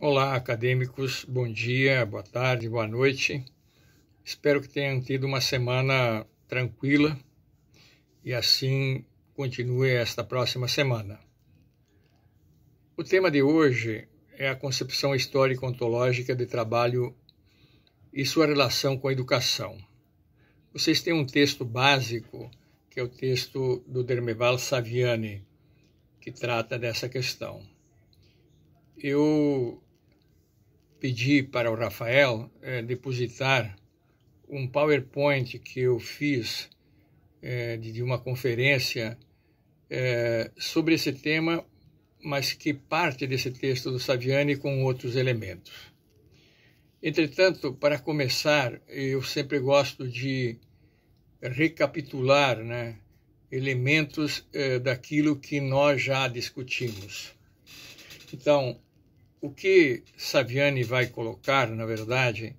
Olá, acadêmicos, bom dia, boa tarde, boa noite. Espero que tenham tido uma semana tranquila e assim continue esta próxima semana. O tema de hoje é a concepção histórico-ontológica de trabalho e sua relação com a educação. Vocês têm um texto básico, que é o texto do Dermeval Saviani, que trata dessa questão. Eu pedi para o Rafael depositar um PowerPoint que eu fiz de uma conferência sobre esse tema, mas que parte desse texto do Saviani com outros elementos. Entretanto, para começar, eu sempre gosto de recapitular, elementos daquilo que nós já discutimos. Então, o que Saviani vai colocar, na verdade,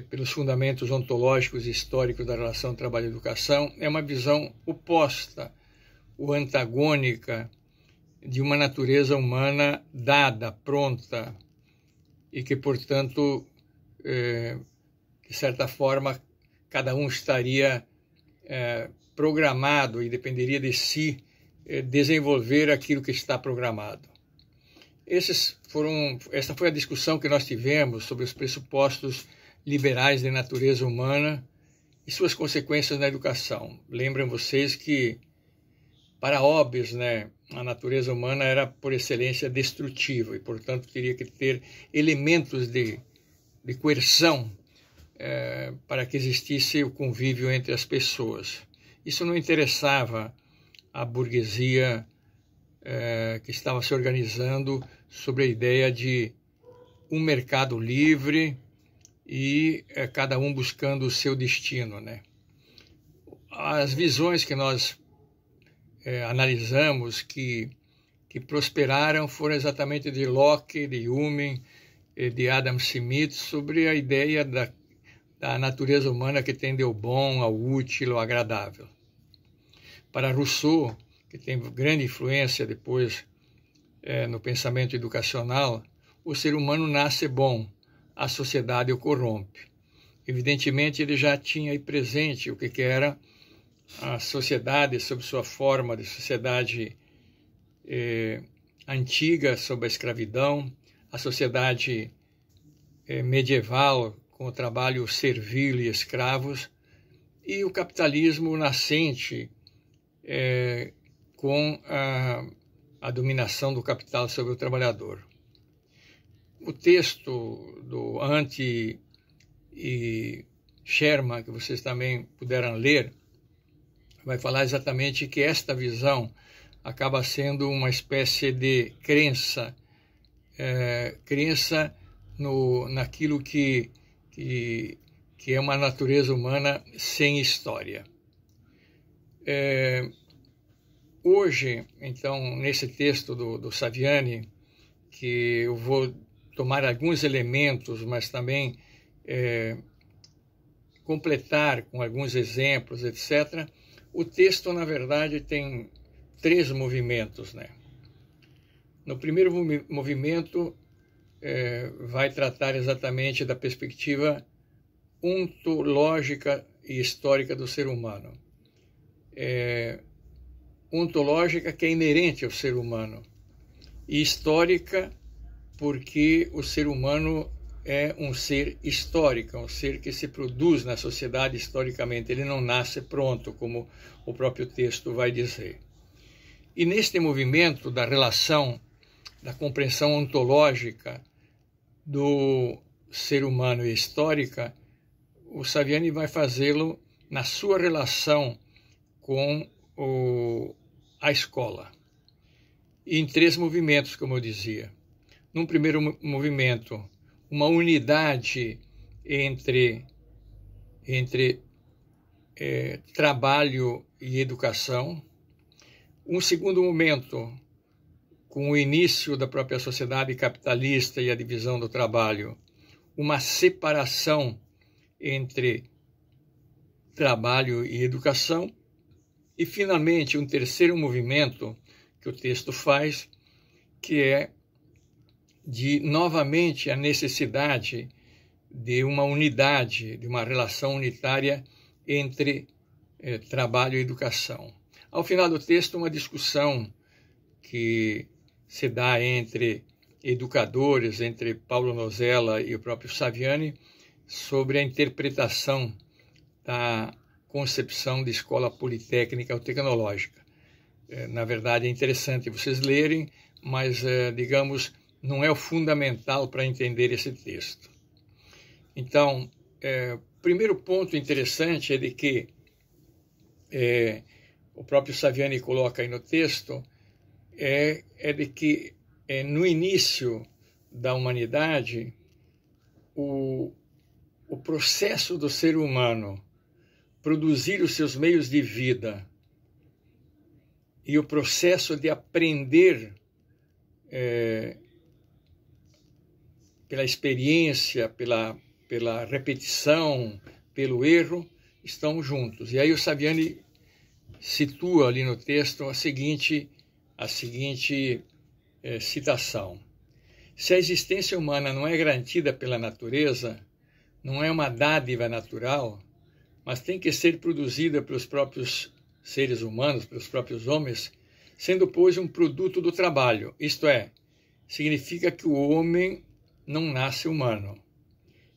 pelos fundamentos ontológicos e históricos da relação trabalho-educação, é uma visão oposta ou antagônica de uma natureza humana dada, pronta, e que, portanto, de certa forma, cada um estaria programado e dependeria de si desenvolver aquilo que está programado. Essa foi a discussão que nós tivemos sobre os pressupostos liberais de natureza humana e suas consequências na educação. Lembram vocês que, para Hobbes, a natureza humana era, por excelência, destrutiva e, portanto, teria que ter elementos de coerção para que existisse o convívio entre as pessoas. Isso não interessava à burguesia que estava se organizando sobre a ideia de um mercado livre e cada um buscando o seu destino, As visões que nós analisamos que prosperaram foram exatamente de Locke, de Hume, de Adam Smith, sobre a ideia da natureza humana que tende ao bom, ao útil, ao agradável. Para Rousseau, que tem grande influência depois no pensamento educacional, o ser humano nasce bom, a sociedade o corrompe. Evidentemente, ele já tinha aí presente o que era a sociedade sob sua forma de sociedade antiga, sob a escravidão, a sociedade medieval com o trabalho servil e escravos, e o capitalismo nascente com a dominação do capital sobre o trabalhador. O texto do Anti e Sherman, que vocês também puderam ler, vai falar exatamente que esta visão acaba sendo uma espécie de crença naquilo que é uma natureza humana sem história. Hoje, então, nesse texto do Saviani, que eu vou tomar alguns elementos, mas também completar com alguns exemplos, etc., o texto, na verdade, tem 3 movimentos. No primeiro movimento, vai tratar exatamente da perspectiva ontológica e histórica do ser humano. Ontológica, que é inerente ao ser humano, e histórica, porque o ser humano é um ser histórico, um ser que se produz na sociedade historicamente, ele não nasce pronto, como o próprio texto vai dizer. E neste movimento da relação, da compreensão ontológica do ser humano e histórica, o Saviani vai fazê-lo na sua relação com a escola. E em 3 movimentos, como eu dizia. Num primeiro movimento, uma unidade entre trabalho e educação. Um segundo momento, com o início da própria sociedade capitalista e a divisão do trabalho, uma separação entre trabalho e educação. E, finalmente, um terceiro movimento que o texto faz, que é de novamente a necessidade de uma unidade, de uma relação unitária entre trabalho e educação. Ao final do texto, uma discussão que se dá entre educadores, entre Paulo Nozella e o próprio Saviani, sobre a interpretação da concepção de escola politécnica ou tecnológica. Na verdade, é interessante vocês lerem, mas, digamos, não é o fundamental para entender esse texto. Então, o primeiro ponto interessante é de que o próprio Saviani coloca aí no texto, é de que no início da humanidade, o processo do ser humano produzir os seus meios de vida e o processo de aprender pela experiência, pela repetição, pelo erro, estão juntos. E aí o Saviani situa ali no texto a seguinte citação. Se a existência humana não é garantida pela natureza, não é uma dádiva natural, mas tem que ser produzida pelos próprios seres humanos, pelos próprios homens, sendo, pois, um produto do trabalho. Isto é, significa que o homem não nasce humano,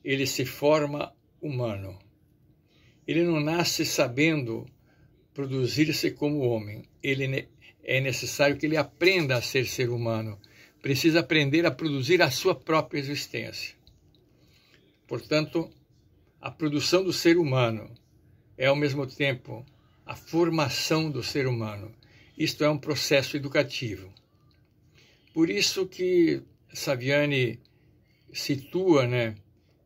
ele se forma humano. Ele não nasce sabendo produzir-se como homem. É necessário que ele aprenda a ser humano. Precisa aprender a produzir a sua própria existência. Portanto, a produção do ser humano é, ao mesmo tempo, a formação do ser humano. Isto é um processo educativo. Por isso que Saviani situa,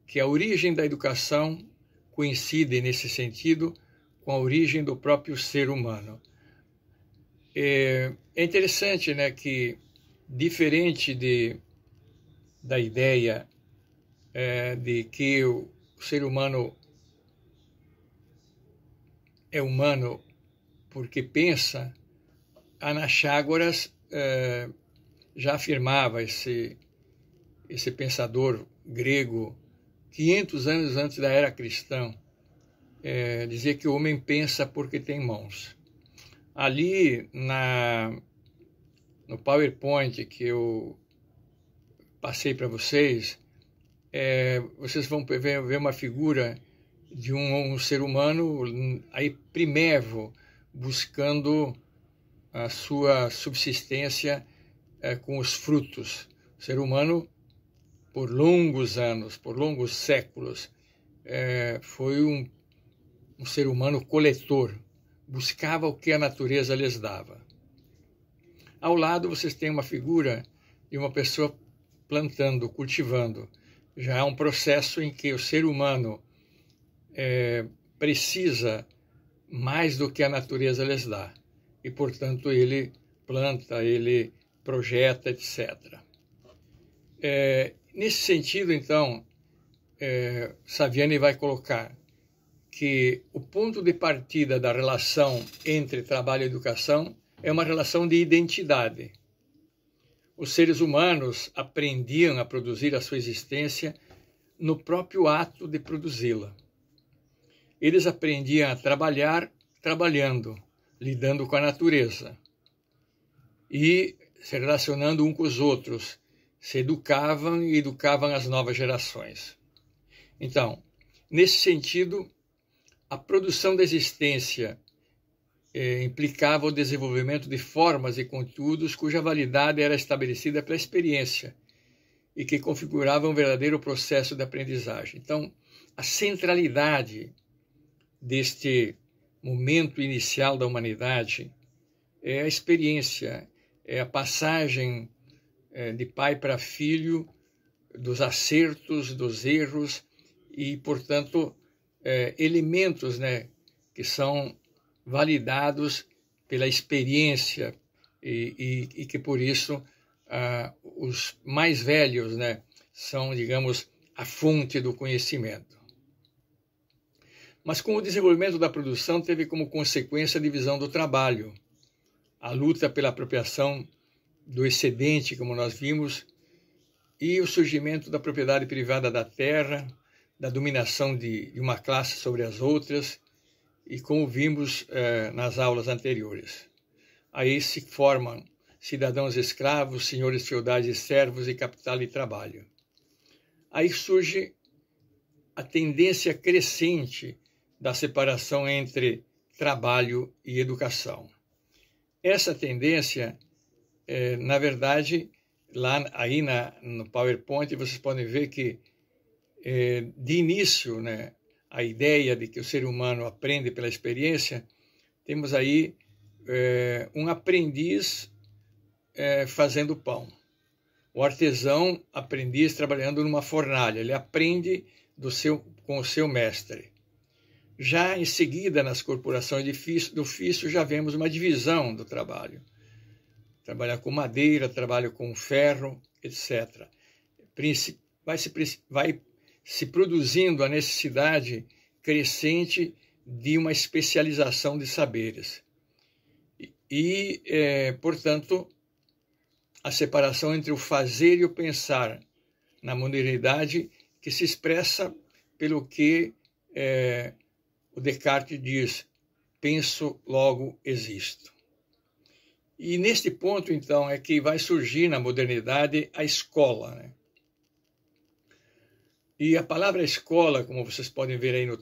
que a origem da educação coincide, nesse sentido, com a origem do próprio ser humano. É interessante, que, diferente da ideia de que o ser humano é humano porque pensa, Anaxágoras já afirmava, esse pensador grego, 500 anos antes da era cristã, dizia que o homem pensa porque tem mãos. Ali no PowerPoint que eu passei para vocês, vocês vão ver uma figura de um ser humano aí primevo, buscando a sua subsistência com os frutos. O ser humano, por longos anos, por longos séculos, foi um ser humano coletor, buscava o que a natureza lhes dava. Ao lado vocês têm uma figura de uma pessoa plantando, cultivando. Já é um processo em que o ser humano precisa mais do que a natureza lhes dá. E, portanto, ele planta, ele projeta, etc. Nesse sentido, então, Saviani vai colocar que o ponto de partida da relação entre trabalho e educação é uma relação de identidade. Os seres humanos aprendiam a produzir a sua existência no próprio ato de produzi-la. Eles aprendiam a trabalhar trabalhando, lidando com a natureza e se relacionando uns com os outros, se educavam e educavam as novas gerações. Então, nesse sentido, a produção da existência implicava o desenvolvimento de formas e conteúdos cuja validade era estabelecida pela experiência e que configuravam um verdadeiro processo de aprendizagem. Então, a centralidade deste momento inicial da humanidade é a experiência, é a passagem de pai para filho, dos acertos, dos erros e, portanto, elementos que são validados pela experiência e que, por isso, os mais velhos são, digamos, a fonte do conhecimento. Mas com o desenvolvimento da produção teve como consequência a divisão do trabalho, a luta pela apropriação do excedente, como nós vimos, e o surgimento da propriedade privada da terra, da dominação de uma classe sobre as outras, e como vimos nas aulas anteriores. Aí se formam cidadãos escravos, senhores feudais e servos e capital e trabalho. Aí surge a tendência crescente da separação entre trabalho e educação. Essa tendência, na verdade, aí no PowerPoint vocês podem ver que, de início, né, a ideia de que o ser humano aprende pela experiência, temos aí um aprendiz fazendo pão. O artesão aprendiz trabalhando numa fornalha, ele aprende com o seu mestre. Já em seguida, nas corporações do ofício, já vemos uma divisão do trabalho. Trabalhar com madeira, trabalho com ferro, etc. Vai se produzindo a necessidade crescente de uma especialização de saberes. Portanto, a separação entre o fazer e o pensar na modernidade, que se expressa pelo que o Descartes diz: penso, logo existo. E neste ponto, então, é que vai surgir na modernidade a escola, né? E a palavra escola, como vocês podem ver aí no